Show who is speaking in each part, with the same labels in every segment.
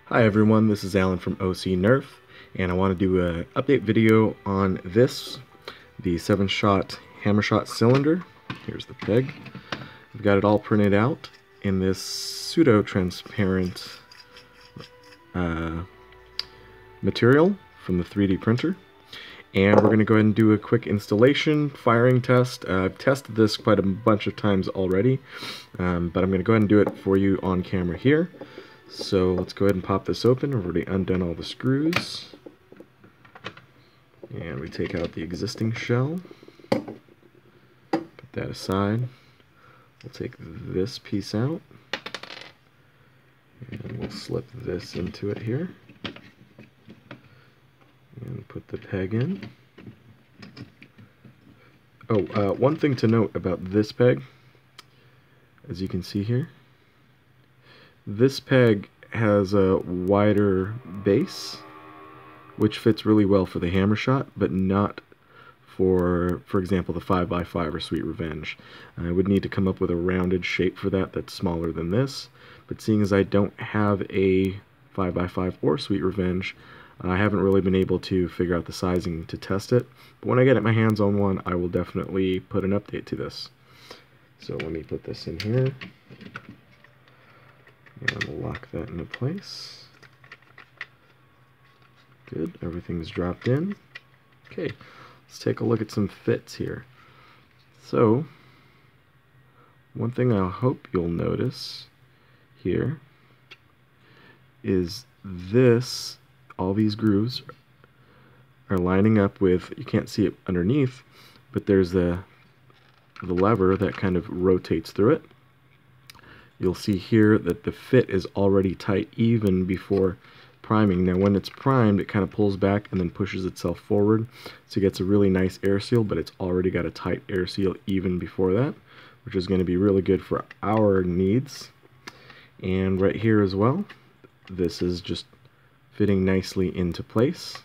Speaker 1: Hi everyone, this is Alan from OC Nerf, and I want to do an update video on this, the 7-shot Hammershot cylinder. Here's the peg. I've got it all printed out in this pseudo-transparent material from the 3D printer. And we're going to go ahead and do a quick installation, firing test. I've tested this quite a bunch of times already, but I'm going to go ahead and do it for you on camera here. So let's go ahead and pop this open. I've already undone all the screws. And we take out the existing shell. Put that aside. We'll take this piece out. And we'll slip this into it here. And put the peg in. Oh, one thing to note about this peg, as you can see here, this peg has a wider base, which fits really well for the Hammershot, but not for example, the 5x5 or Sweet Revenge. I would need to come up with a rounded shape for that that's smaller than this, but seeing as I don't have a 5x5 or Sweet Revenge, I haven't really been able to figure out the sizing to test it. But when I get my hands on one, I will definitely put an update to this. So let me put this in here. And we'll lock that into place. Good, everything's dropped in. Okay, let's take a look at some fits here. So, one thing I hope you'll notice here is this, all these grooves are lining up with, you can't see it underneath, but there's the lever that kind of rotates through it. You'll see here that the fit is already tight even before priming. Now when it's primed, it kind of pulls back and then pushes itself forward, so it gets a really nice air seal, but it's already got a tight air seal even before that, which is going to be really good for our needs. And right here as well, this is just fitting nicely into place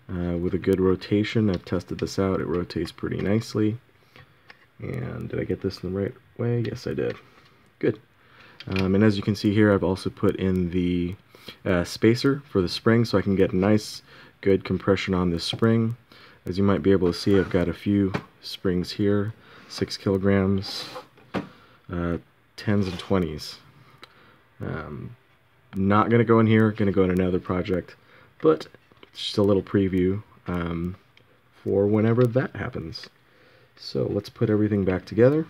Speaker 1: with a good rotation. I've tested this out, it rotates pretty nicely. And did I get this in the right way? Yes, I did. Good. And as you can see here, I've also put in the spacer for the spring so I can get a nice, good compression on this spring. As you might be able to see, I've got a few springs here, 6 kilograms, 10s and 20s. Not going to go in here, going to go in another project, but just a little preview for whenever that happens. So let's put everything back together.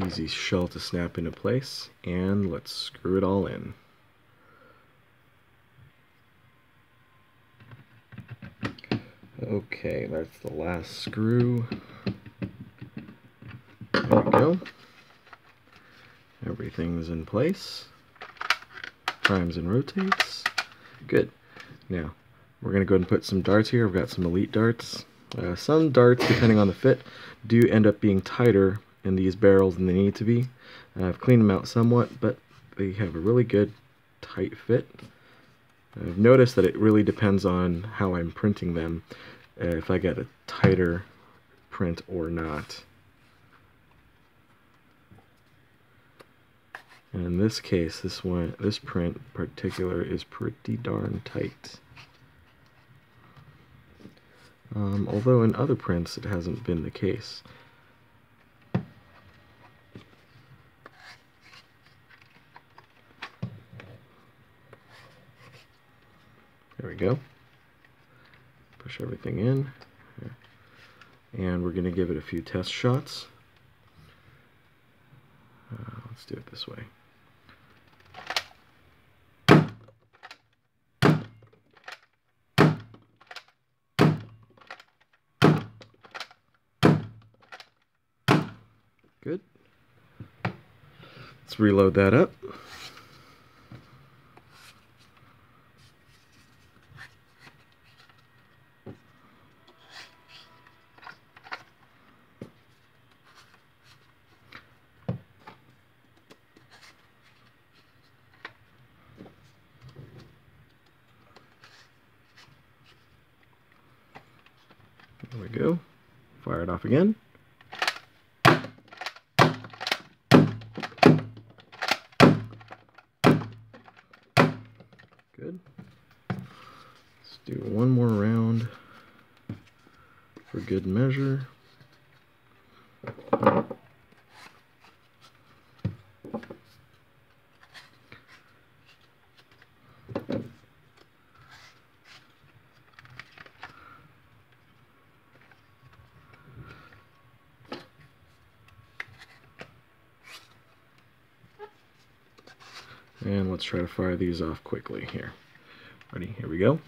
Speaker 1: Easy shell to snap into place, and let's screw it all in. Okay, that's the last screw. There we go. Everything's in place. Primes and rotates. Good. Now, we're going to go ahead and put some darts here. I've got some Elite darts. Some darts, depending on the fit, do end up being tighter in these barrels than they need to be. I've cleaned them out somewhat, but they have a really good tight fit. I've noticed that it really depends on how I'm printing them, if I get a tighter print or not. And in this case, this print in particular is pretty darn tight. Although in other prints it hasn't been the case. There we go. Push everything in. And we're going to give it a few test shots. Let's do it this way. Good. Let's reload that up. There we go. Fire it off again. for good measure. And let's try to fire these off quickly here. Ready? Here we go.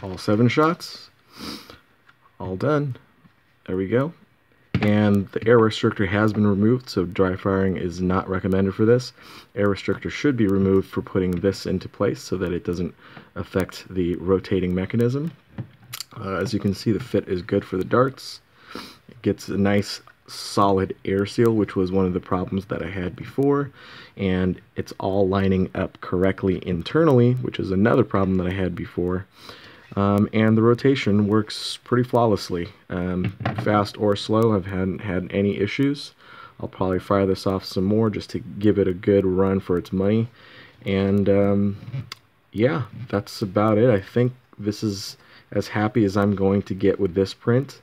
Speaker 1: All 7 shots. All done. There we go. And the air restrictor has been removed, so dry firing is not recommended for this. Air restrictor should be removed for putting this into place so that it doesn't affect the rotating mechanism. As you can see, the fit is good for the darts. It gets a nice solid air seal, which was one of the problems that I had before, and it's all lining up correctly internally, which is another problem that I had before. And the rotation works pretty flawlessly. Fast or slow, I haven't had any issues. I'll probably fire this off some more just to give it a good run for its money. And yeah, that's about it. I think this is as happy as I'm going to get with this print.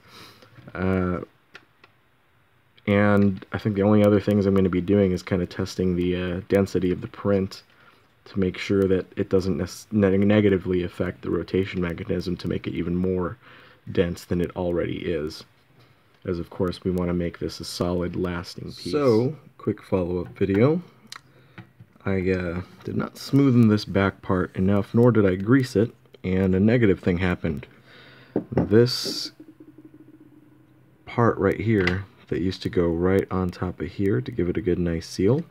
Speaker 1: And I think the only other things I'm going to be doing is kind of testing the density of the print to make sure that it doesn't negatively affect the rotation mechanism to make it even more dense than it already is. As of course we want to make this a solid lasting piece. So, quick follow-up video. I did not smoothen this back part enough, nor did I grease it, and a negative thing happened. This part right here that used to go right on top of here to give it a good nice seal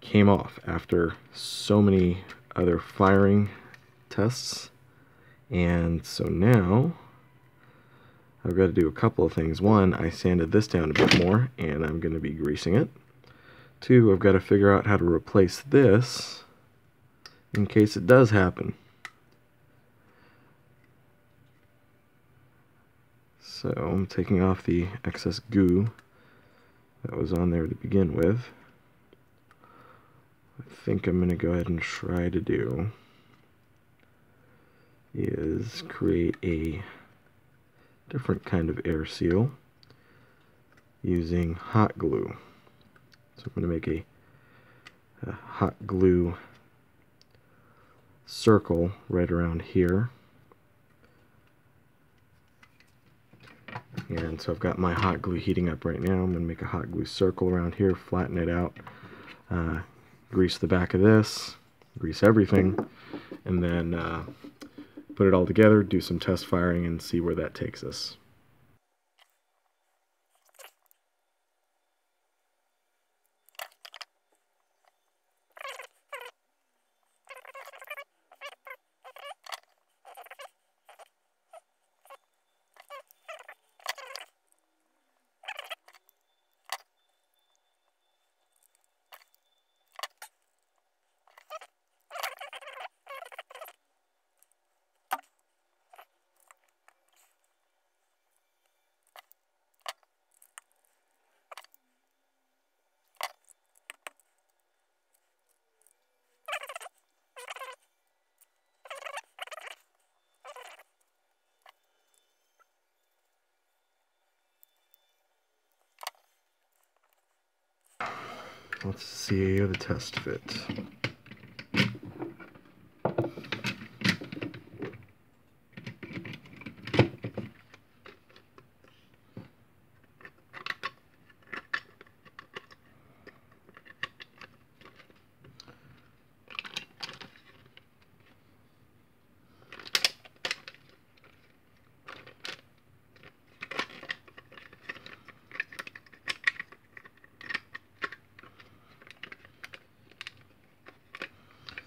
Speaker 1: came off after so many other firing tests, and so now I've got to do a couple of things. One, I sanded this down a bit more and I'm going to be greasing it. Two, I've got to figure out how to replace this in case it does happen. So I'm taking off the excess goo that was on there to begin with. I think I'm going to go ahead and try to do is create a different kind of air seal using hot glue. So I'm going to make a hot glue circle right around here. And so I've got my hot glue heating up right now. I'm going to make a hot glue circle around here, flatten it out, grease the back of this, grease everything, and then put it all together, do some test firing, and see where that takes us. Let's see the test fit.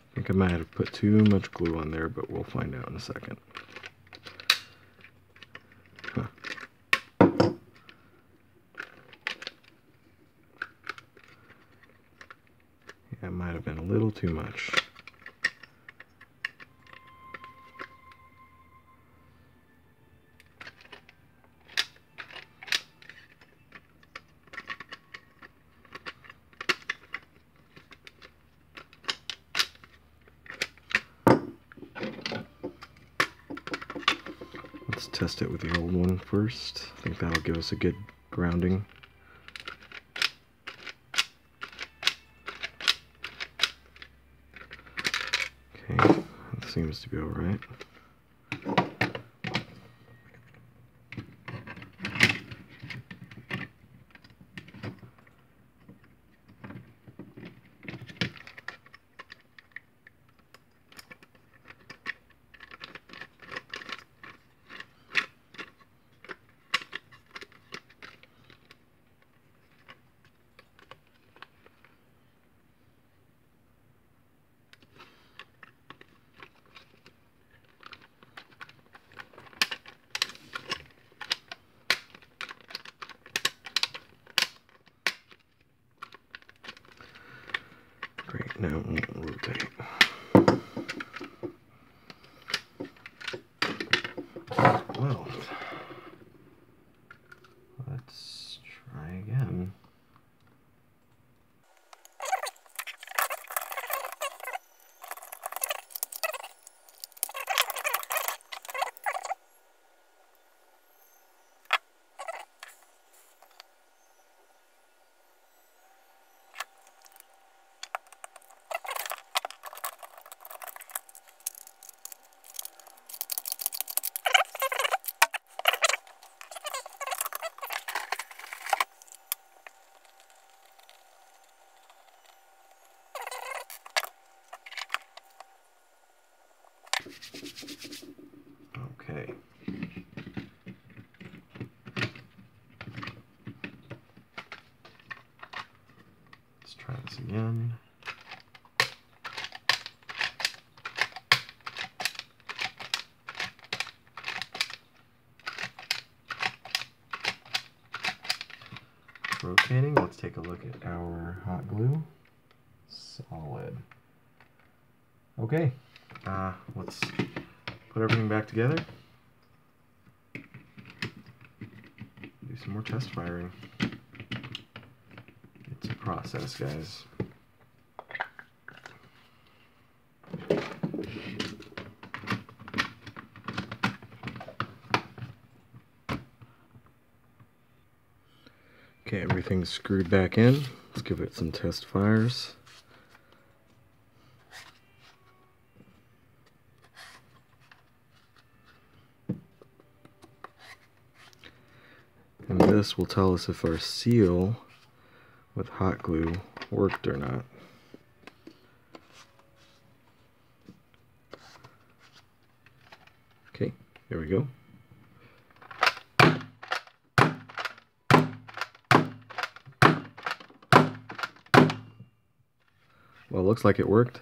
Speaker 1: I think I might have put too much glue on there, but we'll find out in a second. Huh. Yeah, it might have been a little too much. test it with the old one first. I think that'll give us a good grounding. Okay, that seems to be alright. Great, now we'll rotate. Well, let's try again. Okay. Let's try this again. Rotating, let's take a look at our hot glue. Solid. Okay, let's put everything back together. Do some more test firing. It's a process, guys. Okay, everything's screwed back in. Let's give it some test fires. And this will tell us if our seal with hot glue worked or not. Okay, there we go. Well, it looks like it worked.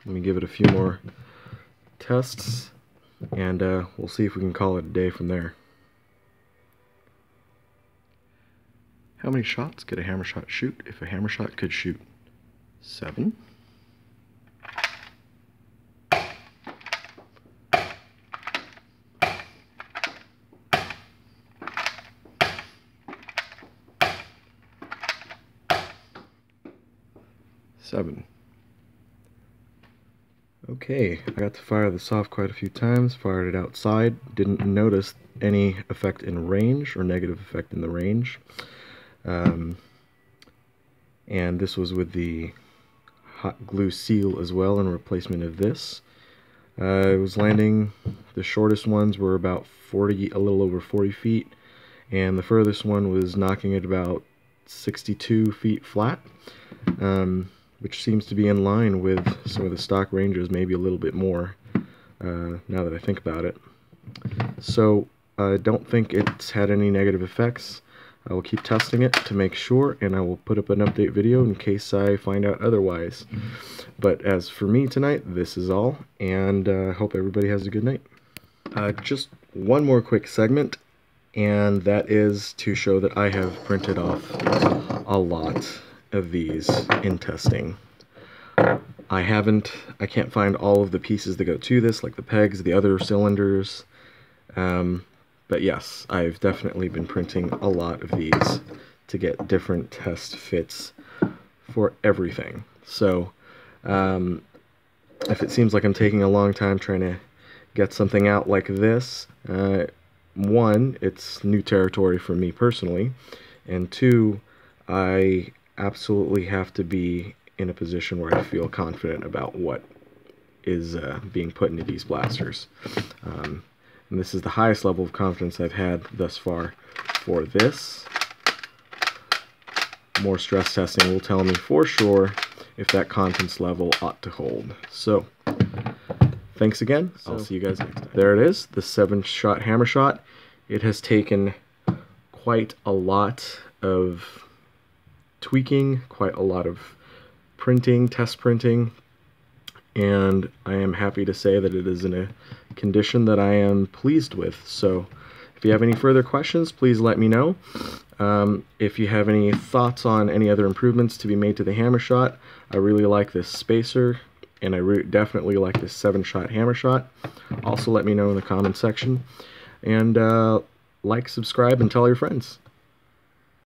Speaker 1: Let me give it a few more tests, and we'll see if we can call it a day from there. How many shots could a Hammershot shoot if a Hammershot could shoot? 7? Okay, I got to fire this off quite a few times, fired it outside, didn't notice any effect in range or negative effect in the range. And this was with the hot glue seal as well in replacement of this. It was landing, the shortest ones were about 40, a little over 40 feet, and the furthest one was knocking it about 62 feet flat, which seems to be in line with some of the stock ranges, maybe a little bit more, now that I think about it. So I don't think it's had any negative effects. I will keep testing it to make sure, and I will put up an update video in case I find out otherwise. But as for me tonight, this is all, and I hope everybody has a good night. Just one more quick segment, and that is to show that I have printed off a lot of these in testing. I can't find all of the pieces that go to this, like the pegs, the other cylinders, but yes, I've definitely been printing a lot of these to get different test fits for everything. So if it seems like I'm taking a long time trying to get something out like this, one, it's new territory for me personally, and two, I absolutely have to be in a position where I feel confident about what is being put into these blasters. And this is the highest level of confidence I've had thus far for this. More stress testing will tell me for sure if that confidence level ought to hold. So, thanks again. I'll see you guys next time. There it is, the 7-shot Hammershot. It has taken quite a lot of tweaking, quite a lot of printing, test printing, and I am happy to say that it is in a condition that I am pleased with. So if you have any further questions, please let me know. If you have any thoughts on any other improvements to be made to the Hammershot, I really like this spacer, and I definitely like this 7-shot Hammershot. Also let me know in the comment section. And like, subscribe, and tell your friends.